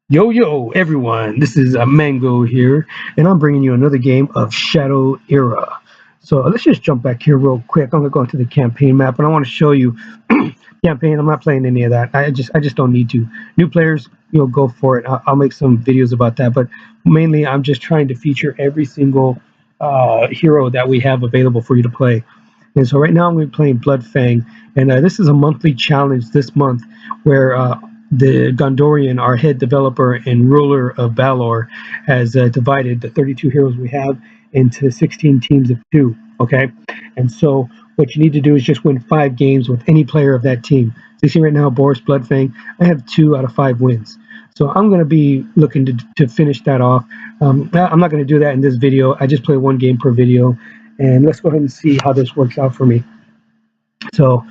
Yo, yo, everyone, this is Mango here, and I'm bringing you another game of Shadow Era. So let's just jump back here real quick. I'm going to go into the campaign map, and I want to show you campaign. I'm not playing any of that. I just don't need to. New players, go for it. I'll make some videos about that, but mainly I'm just trying to feature every single hero that we have available for you to play. And so right now I'm going to be playing Bloodfang, and this is a monthly challenge this month where the Gondorian, our head developer and ruler of Valor, has divided the 32 heroes we have into 16 teams of two. Okay, and so what you need to do is just win 5 games with any player of that team. So you see right now, Boris Bloodfang, I have 2 out of 5 wins. So I'm going to be looking to finish that off. I'm not going to do that in this video. I just play 1 game per video. And let's go ahead and see how this works out for me. So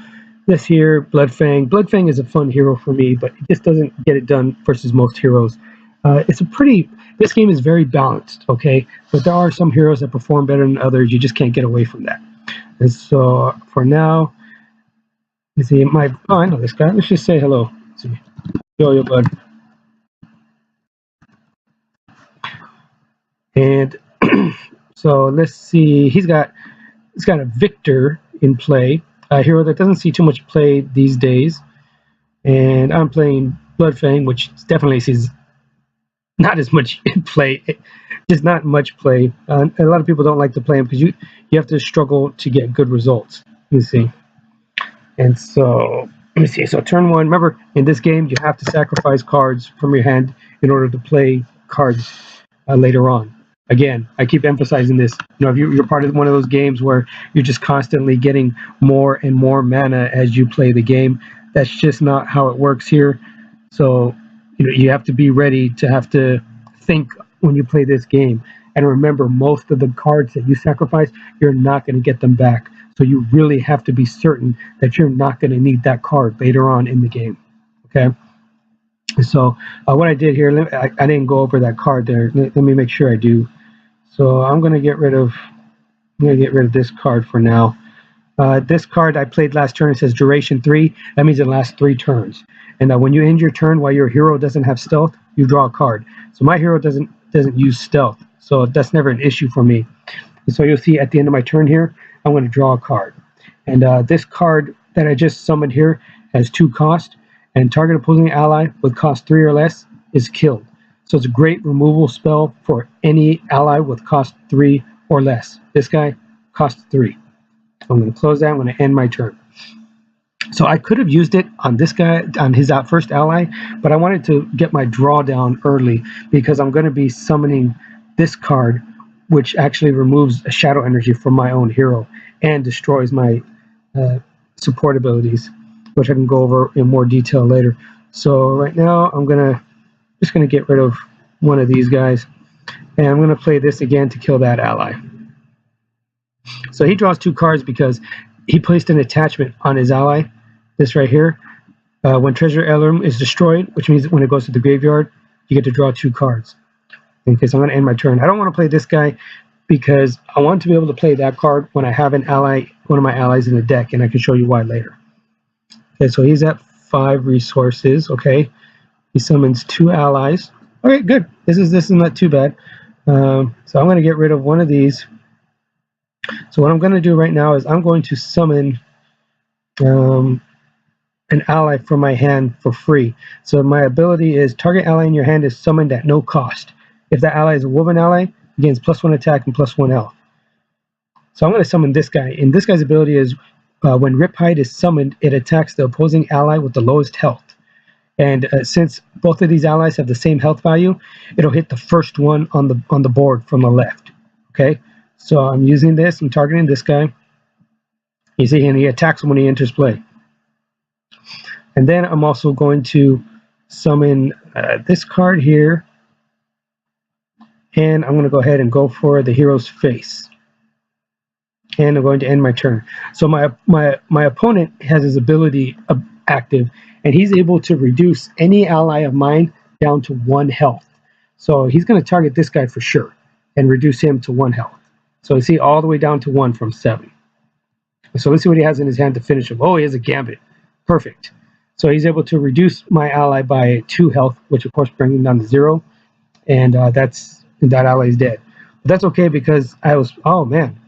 this here, Bloodfang. Bloodfang is a fun hero for me, but it just doesn't get it done versus most heroes. This game is very balanced, okay? But there are some heroes that perform better than others. You just can't get away from that. And so for now, let's see, I know this guy. Let's just say hello. Let's see. Yo, bud. And so let's see. He's got a Victor in play, a hero that doesn't see too much play these days. And I'm playing Bloodfang, which definitely sees not as much in play, just not much play. A lot of people don't like to play him because you have to struggle to get good results. Let me see. And so let me see. So turn 1. Remember, in this game, you have to sacrifice cards from your hand in order to play cards later on. Again, I keep emphasizing this. If you're part of one of those games where you're just constantly getting more and more mana as you play the game, that's just not how it works here. So, you have to be ready to have to think when you play this game. And remember, most of the cards that you sacrifice, you're not going to get them back. So you really have to be certain that you're not going to need that card later on in the game. Okay? So what I did here, I didn't go over that card there. Let me make sure I do. So I'm going to get rid of this card for now. This card I played last turn. It says duration 3. That means it lasts 3 turns. And when you end your turn while your hero doesn't have stealth, you draw a card. So my hero doesn't use stealth, so that's never an issue for me. And so you'll see at the end of my turn here, I'm going to draw a card. And this card that I just summoned here has 2 cost, and target opposing ally with cost 3 or less is killed. So it's a great removal spell for any ally with cost 3 or less. This guy costs 3. I'm going to close that. I'm going to end my turn. So I could have used it on this guy, on his first ally, but I wanted to get my drawdown early because I'm going to be summoning this card, which actually removes a shadow energy from my own hero and destroys my support abilities, which I can go over in more detail later. So right now I'm just going to get rid of one of these guys, and I'm going to play this again to kill that ally. So he draws 2 cards because he placed an attachment on his ally, this right here. When Treasure Heirloom is destroyed, which means when it goes to the graveyard, you get to draw 2 cards. Okay, so I'm going to end my turn. I don't want to play this guy because I want to be able to play that card when I have one of my allies in the deck, and I can show you why later. Okay, so he's at 5 resources. Okay, he summons 2 allies. Okay, good. This is not too bad. So I'm going to get rid of one of these. So what I'm going to do right now is I'm going to summon an ally from my hand for free. So my ability is target ally in your hand is summoned at no cost. If that ally is a woven ally, it gains +1 attack and +1 health. So I'm going to summon this guy. And this guy's ability is when Riphide is summoned, it attacks the opposing ally with the lowest health. And since both of these allies have the same health value, it'll hit the first one on the board from the left. Okay? So I'm using this. I'm targeting this guy. You see, and he attacks when he enters play. And then I'm also going to summon this card here. And I'm going to go ahead and go for the hero's face. And I'm going to end my turn. So my opponent has his ability active, and he's able to reduce any ally of mine down to 1 health. So he's going to target this guy for sure and reduce him to 1 health. So you see all the way down to 1 from 7. So let's see what he has in his hand to finish him. Oh, he has a Gambit. Perfect. So he's able to reduce my ally by 2 health, which of course brings him down to 0, and that ally is dead. But that's okay because oh man,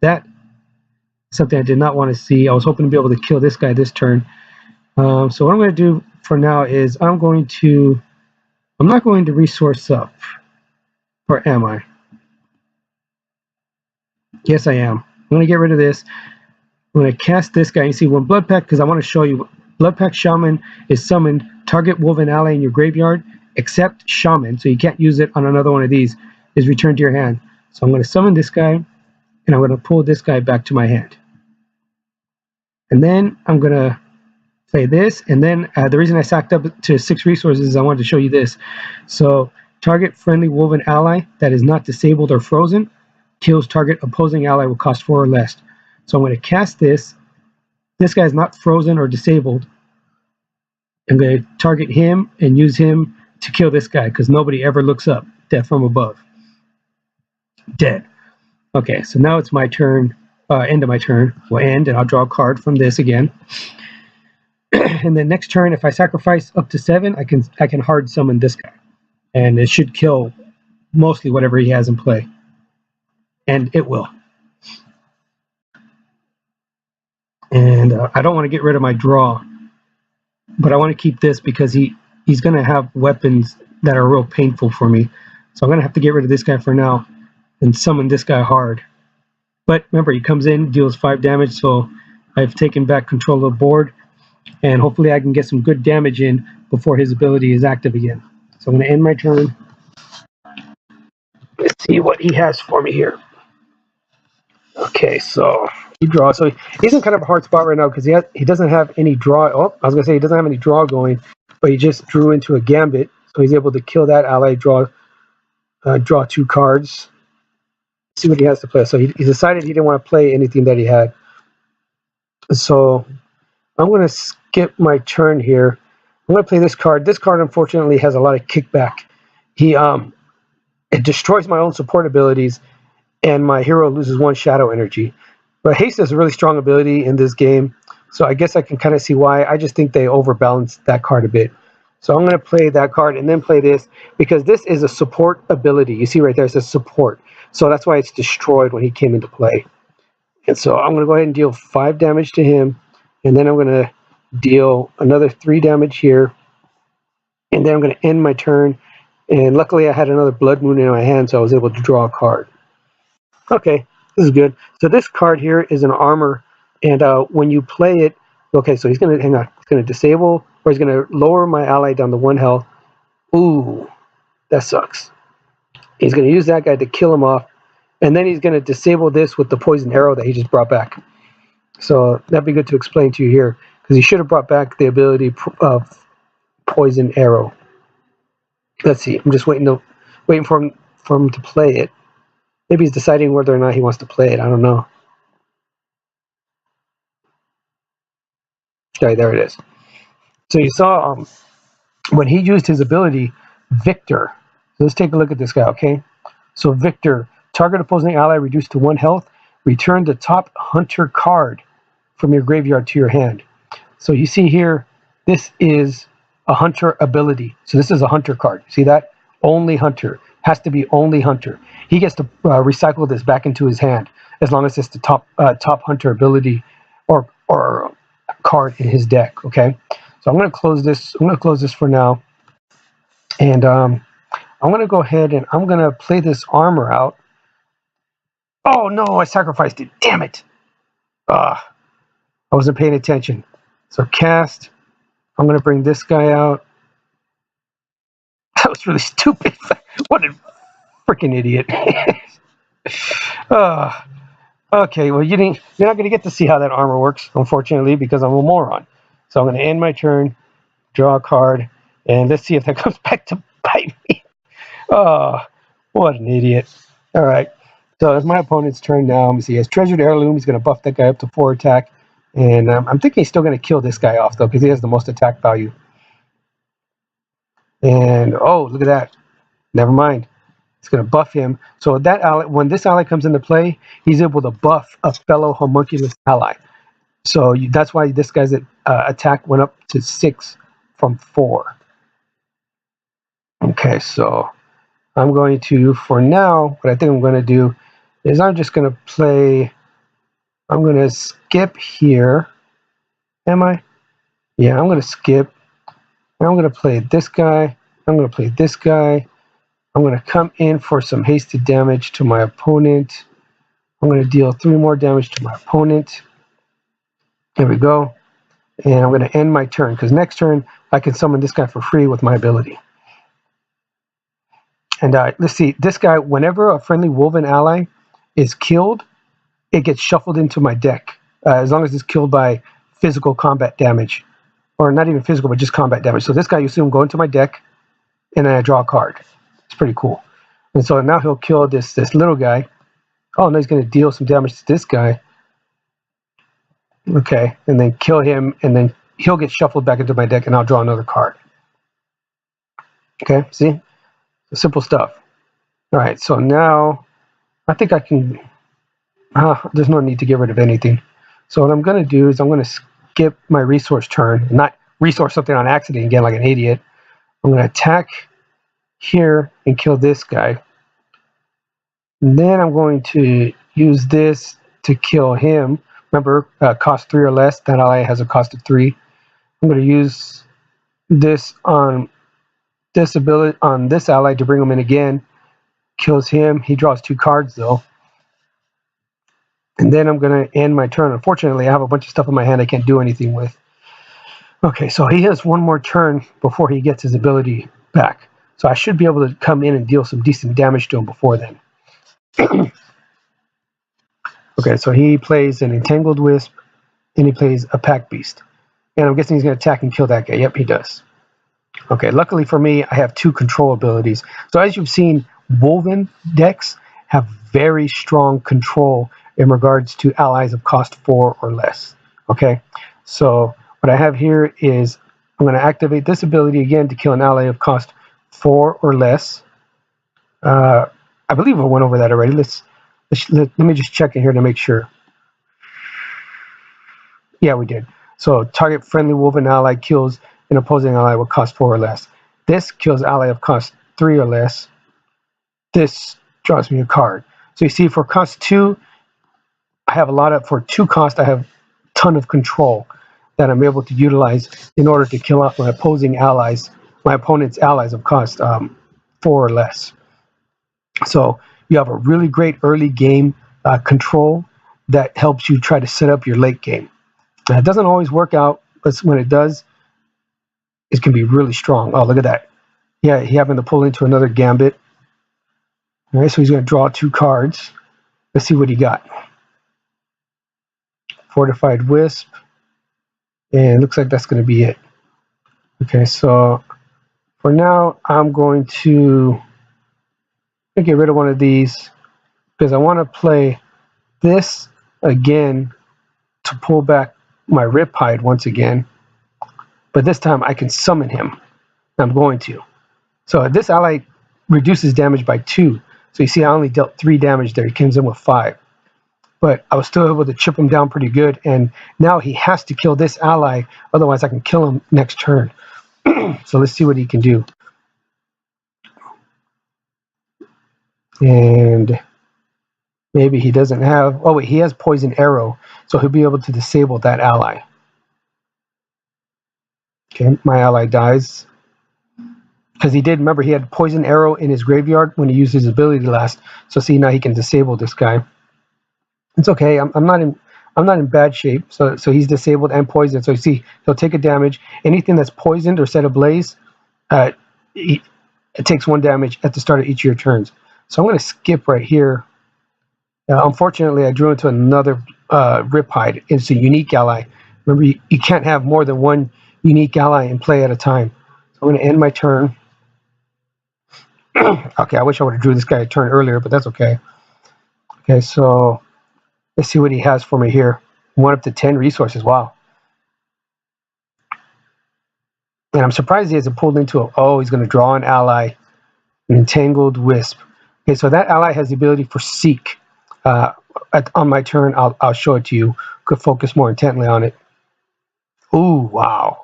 that something I did not want to see. I was hoping to be able to kill this guy this turn. So what I'm going to do for now is I'm not going to resource up, or am I? Yes, I am. I'm going to get rid of this. I'm going to cast this guy. You see, when Blood Pact, because I want to show you, Blood Pact Shaman is summoned. Target woven ally in your graveyard, except Shaman, so you can't use it on another one of these, is returned to your hand. So I'm going to summon this guy, and I'm going to pull this guy back to my hand. And then I'm going to play this, and then the reason I sacked up to 6 resources is I wanted to show you this. So target friendly woven ally that is not disabled or frozen kills target opposing ally will cost 4 or less. So I'm going to cast this. This guy is not frozen or disabled. I'm going to target him and use him to kill this guy because nobody ever looks up. Death from above. Dead. Okay, so now it's my turn. End of my turn. Will end, and I'll draw a card from this again. And then next turn, if I sacrifice up to 7, I can hard summon this guy, and it should kill mostly whatever he has in play, and it will. And I don't want to get rid of my draw, but I want to keep this because he's going to have weapons that are real painful for me. So I'm going to have to get rid of this guy for now and summon this guy hard. But remember, he comes in, deals 5 damage, so I've taken back control of the board, and hopefully I can get some good damage in before his ability is active again. So I'm going to end my turn. Let's see what he has for me here. Okay, so he draws. So he's in kind of a hard spot right now because he doesn't have any draw. Oh, I was going to say he doesn't have any draw going, but he just drew into a gambit, so he's able to kill that ally, draw 2 cards. See what he has to play. So he decided he didn't want to play anything that he had. So I'm going to skip my turn here. I'm going to play this card. This card, unfortunately, has a lot of kickback. It destroys my own support abilities, and my hero loses 1 shadow energy. But haste is a really strong ability in this game, so I guess I can kind of see why. I just think they overbalance that card a bit. So I'm going to play that card and then play this, because this is a support ability. You see right there, it says support. So that's why it's destroyed when he came into play. And so I'm going to go ahead and deal 5 damage to him, and then I'm going to deal another 3 damage here, and then I'm going to end my turn. And luckily I had another Blood Moon in my hand, so I was able to draw a card. Okay, this is good. So this card here is an armor, and when you play it, okay, so he's going to, hang on, he's going to disable, or he's going to lower my ally down to 1 health. Ooh, that sucks. He's going to use that guy to kill him off, and then he's going to disable this with the poison arrow that he just brought back. So that'd be good to explain to you here, because he should have brought back the ability of poison arrow. Let's see. I'm just waiting for him to play it. Maybe he's deciding whether or not he wants to play it. I don't know. Okay, there it is. So you saw when he used his ability, Victor. So let's take a look at this guy, okay? So Victor, target opposing ally reduced to 1 health. Return the top hunter card from your graveyard to your hand. So you see here, this is a hunter ability. So this is a hunter card. See that? Only hunter. Has to be only hunter. He gets to recycle this back into his hand as long as it's the top hunter ability or card in his deck. Okay. So I'm going to close this. I'm going to close this for now, and I'm going to go ahead and I'm going to play this armor out. Oh no! I sacrificed it. Damn it! I wasn't paying attention. So cast. I'm going to bring this guy out. That was really stupid. What a freaking idiot. Okay, well, you're not going to get to see how that armor works, unfortunately, because I'm a moron. So I'm going to end my turn, draw a card, and let's see if that comes back to bite me. Oh, what an idiot. All right, so it's my opponent's turn now. Let me see. He has Treasured Heirloom. He's going to buff that guy up to 4 attack. And I'm thinking he's still going to kill this guy off, though, because he has the most attack value. And, oh, look at that. Never mind. It's going to buff him. So that ally, when this ally comes into play, he's able to buff a fellow homunculus ally. So that's why this guy's attack went up to 6 from 4. Okay, so I'm going to, for now, what I think I'm going to do is I'm just going to play, I'm going to skip here. Am I? Yeah, I'm going to skip. And I'm going to play this guy. I'm going to play this guy. I'm going to come in for some hasted damage to my opponent. I'm going to deal 3 more damage to my opponent. There we go. And I'm going to end my turn, because next turn I can summon this guy for free with my ability. And let's see, this guy, whenever a friendly woven ally is killed, it gets shuffled into my deck, as long as it's killed by physical combat damage. Or not even physical, but just combat damage. So this guy, you see him go into my deck, and then I draw a card. It's pretty cool. And so now he'll kill this little guy. Oh, no, he's going to deal some damage to this guy. Okay, and then kill him, and then he'll get shuffled back into my deck, and I'll draw another card. Okay, see? Simple stuff. All right, so now I think I can... there's no need to get rid of anything. So what I'm going to do is I'm going to skip my resource turn, not resource something on accident again like an idiot. I'm going to attack here and kill this guy. And then I'm going to use this to kill him. Remember, cost 3 or less. That ally has a cost of 3. I'm going to use this on this ability on this ally to bring him in again. Kills him. He draws 2 cards though. And then I'm going to end my turn. Unfortunately, I have a bunch of stuff in my hand I can't do anything with. Okay, so he has 1 more turn before he gets his ability back. So I should be able to come in and deal some decent damage to him before then. Okay, so he plays an Entangled Wisp, and he plays a Pack Beast. And I'm guessing he's going to attack and kill that guy. Yep, he does. Okay, luckily for me, I have 2 control abilities. So as you've seen, Woven decks have very strong control in regards to allies of cost 4 or less. Okay, so what I have here is I'm going to activate this ability again to kill an ally of cost 4 or less. I believe I went over that already. Let me just check in here to make sure. Yeah, we did. So target friendly woven ally kills an opposing ally with cost 4 or less. This kills ally of cost 3 or less. This draws me a card. So you see, for cost 2, I have for 2 cost, I have a ton of control that I'm able to utilize in order to kill off my opposing allies, my opponent's allies of cost 4 or less. So you have a really great early game control that helps you try to set up your late game. Now, it doesn't always work out, but when it does, it can be really strong. Oh, look at that. Yeah, he happened to pull into another gambit. All right, so he's going to draw 2 cards. Let's see what he got. Fortified Wisp. And it looks like that's going to be it. Okay, so for now, I'm going to get rid of one of these because I want to play this again to pull back my Riptide once again. But this time I can summon him. I'm going to. So this ally reduces damage by 2. So you see I only dealt 3 damage there. He comes in with 5. But I was still able to chip him down pretty good. And now he has to kill this ally. Otherwise I can kill him next turn. So let's see what he can do. And maybe he doesn't have... Oh, wait, he has Poison Arrow. So he'll be able to disable that ally. Okay, my ally dies. Because he did, remember, he had Poison Arrow in his graveyard when he used his ability last. So see, now he can disable this guy. It's okay. I'm not in bad shape. So he's disabled and poisoned. So you see, he'll take a damage. Anything that's poisoned or set ablaze, it takes 1 damage at the start of each of your turns. So I'm going to skip right here. Unfortunately, I drew into another Riptide. It's a unique ally. Remember, you can't have more than 1 unique ally in play at a time. So I'm going to end my turn. Okay, I wish I would have drew this guy a turn earlier, but that's okay. Okay, so let's see what he has for me here. 1 up to 10 resources. Wow. And I'm surprised he hasn't pulled into a... Oh, he's going to draw an ally. An Entangled Wisp. Okay, so that ally has the ability for Seek. On my turn, I'll show it to you. Could focus more intently on it. Ooh, wow.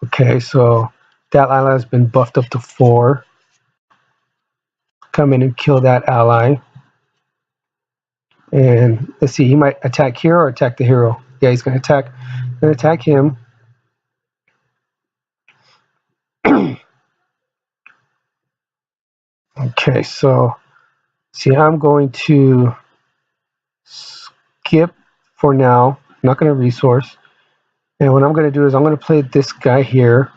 Okay, so that ally has been buffed up to 4. Come in and kill that ally. And let's see, he might attack here or attack the hero. Yeah, he's going to attack him. Okay, so see, I'm going to skip for now. I'm not going to resource. And what I'm going to do is I'm going to play this guy here.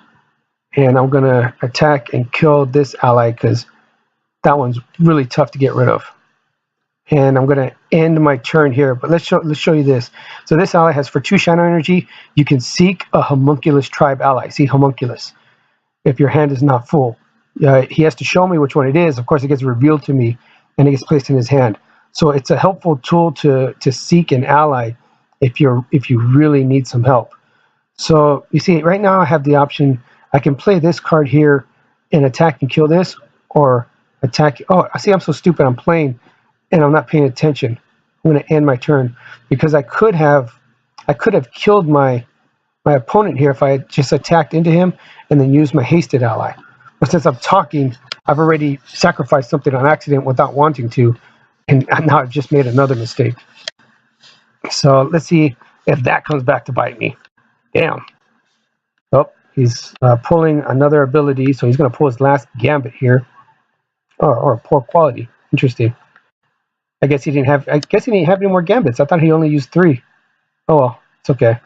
And I'm going to attack and kill this ally because that one's really tough to get rid of. And I'm going to end my turn here. But let's show you this. So this ally has, for 2 shadow energy, you can seek a homunculus tribe ally. See, homunculus. If your hand is not full, he has to show me which one it is. Of course, it gets revealed to me, and it gets placed in his hand. So it's a helpful tool to seek an ally if you really need some help. So you see, right now I have the option. I can play this card here and attack and kill this, or attack. Oh, I see. I'm so stupid. I'm playing, and I'm not paying attention. I'm going to end my turn because I could have killed my opponent here if I had just attacked into him and then used my hasted ally. But since I'm talking, I've already sacrificed something on accident without wanting to, and now I've just made another mistake. So let's see if that comes back to bite me. Damn. Oh, he's pulling another ability, so he's going to pull his last gambit here. Or poor quality. Interesting. I guess he didn't have any more gambits. I thought he only used 3. Oh well, it's okay.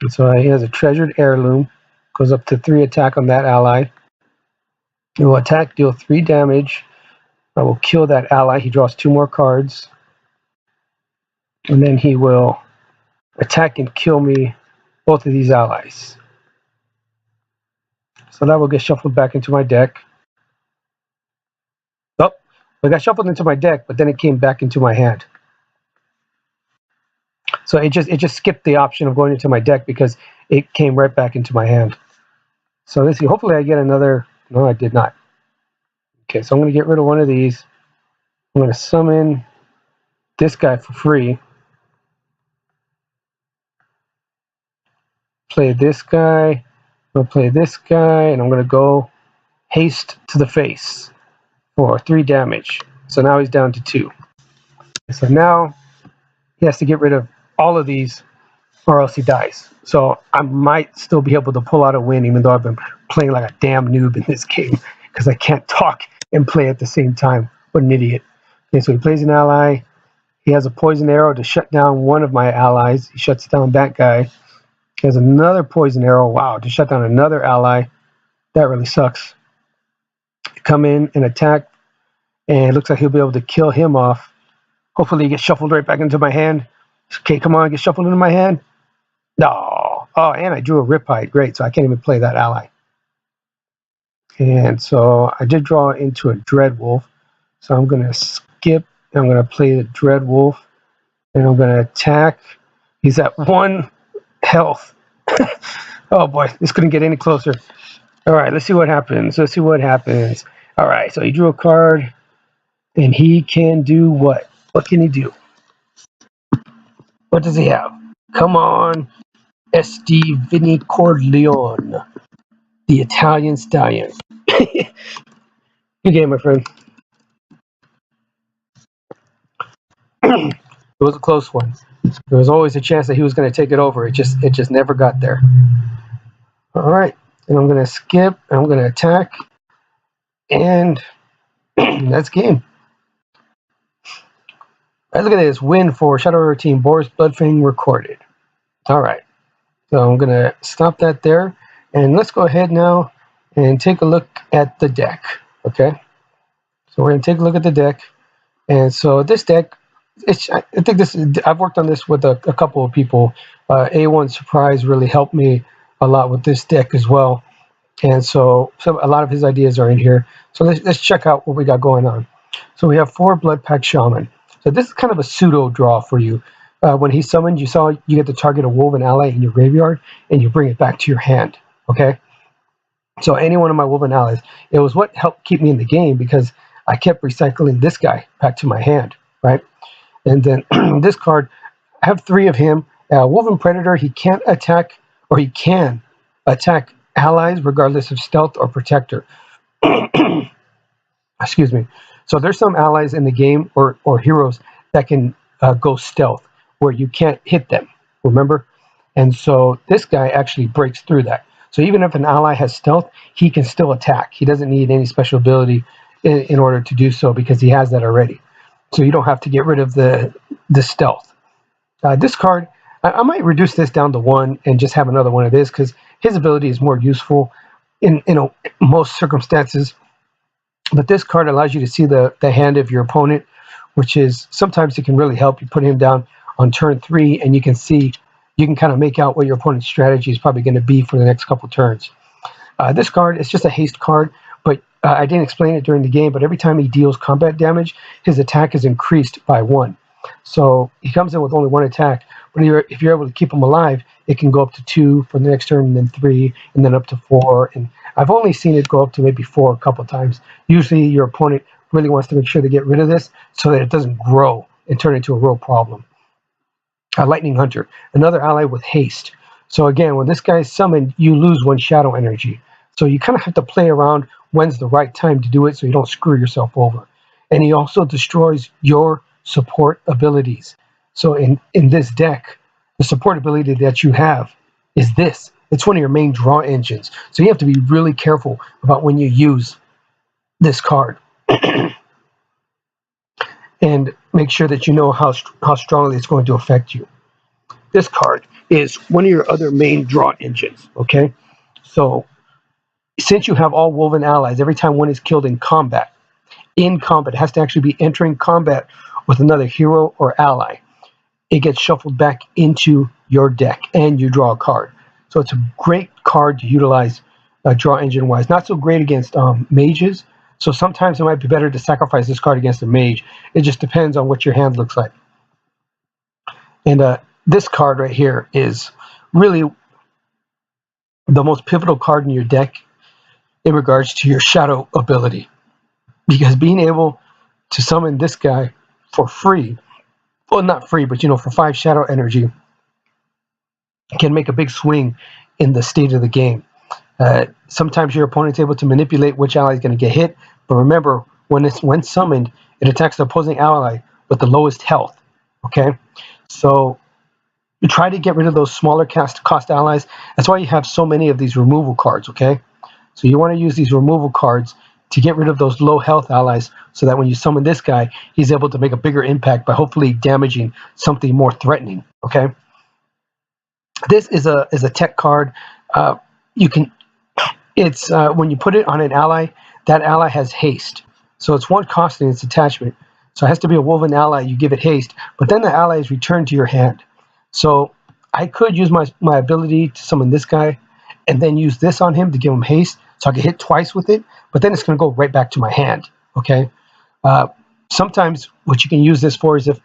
And so he has a treasured heirloom. Goes up to 3 attack on that ally. He will attack, deal 3 damage. I will kill that ally. He draws 2 more cards. And then he will attack and kill me, both of these allies. So that will get shuffled back into my deck. Oh, it got shuffled into my deck, but then it came back into my hand. So it just skipped the option of going into my deck because it came right back into my hand. So let's see. Hopefully I get another. No, I did not. Okay, so I'm going to get rid of one of these. I'm going to summon this guy for free. Play this guy. I'm going to play this guy, and I'm going to go haste to the face for 3 damage. So now he's down to 2. So now he has to get rid of all of these or else he dies. So I might still be able to pull out a win even though I've been playing like a damn noob in this game because I can't talk and play at the same time. What an idiot. Okay, so he plays an ally. He has a poison arrow to shut down one of my allies. He shuts down that guy. He has another poison arrow. Wow, to shut down another ally. That really sucks. Come in and attack, and it looks like he'll be able to kill him off. Hopefully he gets shuffled right back into my hand. Okay, come on, get shuffled into my hand. No. Oh, and I drew a Riptide. Great, so I can't even play that ally. And so I did draw into a Dreadwolf. So I'm going to skip. I'm going to play the Dreadwolf. And I'm going to attack. He's at 1 health. Oh boy, this couldn't get any closer. All right, let's see what happens. All right, so he drew a card. And he can do what? What can he do? What does he have? Come on. SD Vinny Corleone, the Italian stallion. Good game, my friend. It was a close one. There was always a chance that he was going to take it over. It just never got there. All right, and I'm going to skip, and I'm going to attack, and that's game. All right, look at this win for Shadow River Team. Boris Bloodfang recorded. All right, so I'm going to stop that there, and let's go ahead now and take a look at the deck. Okay, so we're going to take a look at the deck, and so this deck. I think this. I've worked on this with a couple of people. A1 Surprise really helped me a lot with this deck as well, and so a lot of his ideas are in here. So let's check out what we got going on. So we have 4 Blood Pact Shaman. So this is kind of a pseudo draw for you. When he's summoned, you get to target a woven ally in your graveyard, and you bring it back to your hand. Okay. So any one of my woven allies, it was what helped keep me in the game because I kept recycling this guy back to my hand, right? And then this card, I have 3 of him. Woven Predator, he can't attack, or he can attack allies regardless of stealth or protector. Excuse me. So there's some allies in the game or heroes that can go stealth where you can't hit them, remember? And so this guy actually breaks through that. So even if an ally has stealth, he can still attack. He doesn't need any special ability in order to do so because he has that already. So you don't have to get rid of the stealth. This card, I might reduce this down to 1 and just have another one of this because his ability is more useful in most circumstances. But this card allows you to see the hand of your opponent, which is sometimes it can really help. You put him down on turn 3 and you can kind of make out what your opponent's strategy is probably going to be for the next couple turns. This card is just a haste card, but I didn't explain it during the game, but every time he deals combat damage, his attack is increased by 1. So he comes in with only 1 attack, but if you're able to keep him alive, it can go up to 2 for the next turn, and then 3, and then up to 4. And I've only seen it go up to maybe 4 a couple times. Usually your opponent really wants to make sure they get rid of this so that it doesn't grow and turn into a real problem. Lightning Hunter, another ally with haste. So again, when this guy is summoned, you lose 1 shadow energy. So you kind of have to play around when's the right time to do it so you don't screw yourself over. And he also destroys your support abilities. So in this deck, the support ability that you have is this. It's one of your main draw engines. So you have to be really careful about when you use this card. And make sure that you know how strongly it's going to affect you. This card is one of your other main draw engines, okay? So since you have all woven allies, every time one is killed in combat, it has to actually be entering combat with another hero or ally. It gets shuffled back into your deck and you draw a card. So it's a great card to utilize draw engine wise. Not so great against mages. So sometimes it might be better to sacrifice this card against a mage. It just depends on what your hand looks like. And this card right here is really the most pivotal card in your deck in regards to your shadow ability. Because being able to summon this guy for free, well, not free, but for 5 shadow energy, can make a big swing in the state of the game. Sometimes your opponent's able to manipulate which ally is going to get hit, but remember, when summoned, it attacks the opposing ally with the lowest health. Okay, so you try to get rid of those smaller cost allies. That's why you have so many of these removal cards. Okay, so you want to use these removal cards to get rid of those low health allies, so that when you summon this guy, he's able to make a bigger impact by hopefully damaging something more threatening. Okay, this is a tech card. It's when you put it on an ally, that ally has haste. So it's 1 cost in its attachment. So it has to be a woven ally, you give it haste, but then the ally is returned to your hand. So I could use my ability to summon this guy and then use this on him to give him haste, so I can hit twice with it, but then it's going to go right back to my hand, okay? Sometimes what you can use this for is if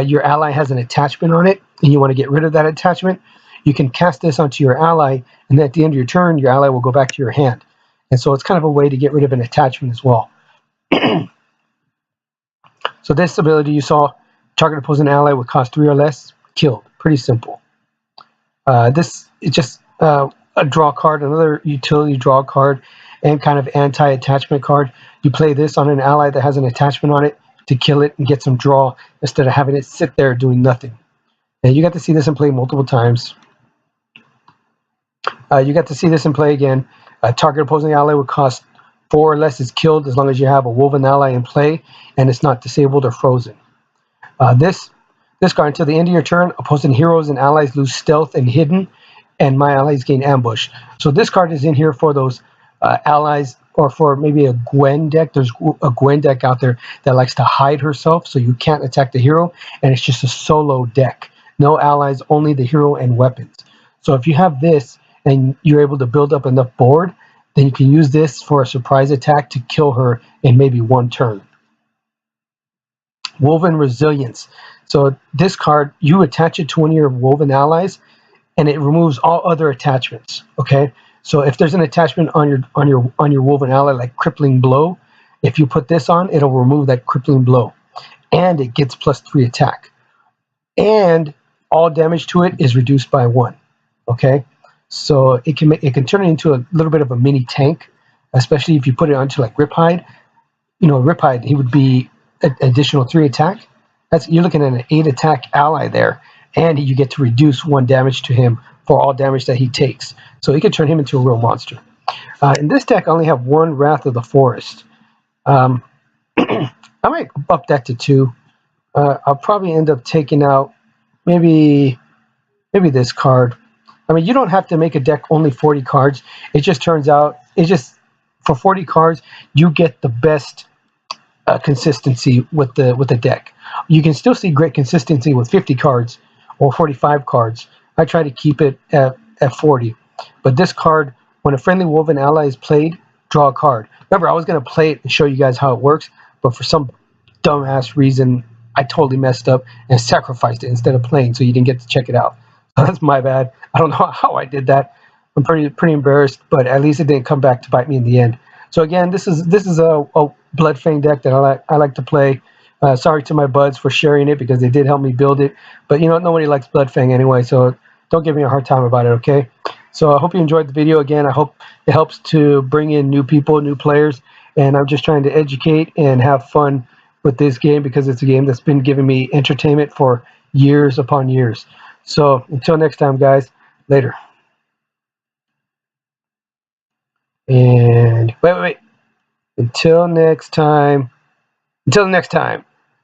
your ally has an attachment on it and you want to get rid of that attachment, you can cast this onto your ally, and then at the end of your turn, your ally will go back to your hand. And so it's kind of a way to get rid of an attachment as well. So this ability you saw, target opposing ally with cost 3 or less, killed. Pretty simple. This is just a draw card, another utility draw card, and kind of anti-attachment card. You play this on an ally that has an attachment on it to kill it and get some draw instead of having it sit there doing nothing. And you got to see this in play multiple times. You got to see this in play again. Target opposing ally with cost 4 or less is killed as long as you have a woven ally in play and it's not disabled or frozen. This card, until the end of your turn, opposing heroes and allies lose stealth and hidden, and my allies gain ambush. So this card is in here for those allies, or for maybe a Gwen deck. There's a Gwen deck out there that likes to hide herself so you can't attack the hero, and it's just a solo deck. No allies, only the hero and weapons. So if you have this and you're able to build up enough board, then you can use this for a surprise attack to kill her in maybe 1 turn. Woven Resilience. So this card, you attach it to one of your woven allies, and it removes all other attachments. Okay, so if there's an attachment on your woven ally, like Crippling Blow, if you put this on, it'll remove that Crippling Blow, and it gets +3 attack, and all damage to it is reduced by 1. Okay, so it can turn it into a little bit of a mini tank, especially if you put it onto like Riptide. Riptide, he would be an additional 3 attack. You're looking at an 8 attack ally there, and you get to reduce 1 damage to him for all damage that he takes. So you can turn him into a real monster. In this deck, I only have 1 Wrath of the Forest. I might up that to 2. I'll probably end up taking out maybe this card. I mean, you don't have to make a deck only 40 cards. It just turns out for 40 cards you get the best consistency with the deck. You can still see great consistency with 50 cards or 45 cards. I try to keep it at 40. But this card, when a friendly woven ally is played, draw a card. Remember, I was going to play it and show you guys how it works, but for some dumbass reason, I totally messed up and sacrificed it instead of playing, so you didn't get to check it out. So that's my bad. I don't know how I did that. I'm pretty embarrassed, but at least it didn't come back to bite me in the end. So again, this is a Bloodfang deck that I like to play. Sorry to my buds for sharing it because they did help me build it. But nobody likes Bloodfang anyway, so don't give me a hard time about it, okay? So I hope you enjoyed the video. Again, I hope it helps to bring in new people, new players, and I'm just trying to educate and have fun with this game because it's a game that's been giving me entertainment for years upon years. So until next time, guys, later. And wait. Until next time,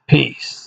peace.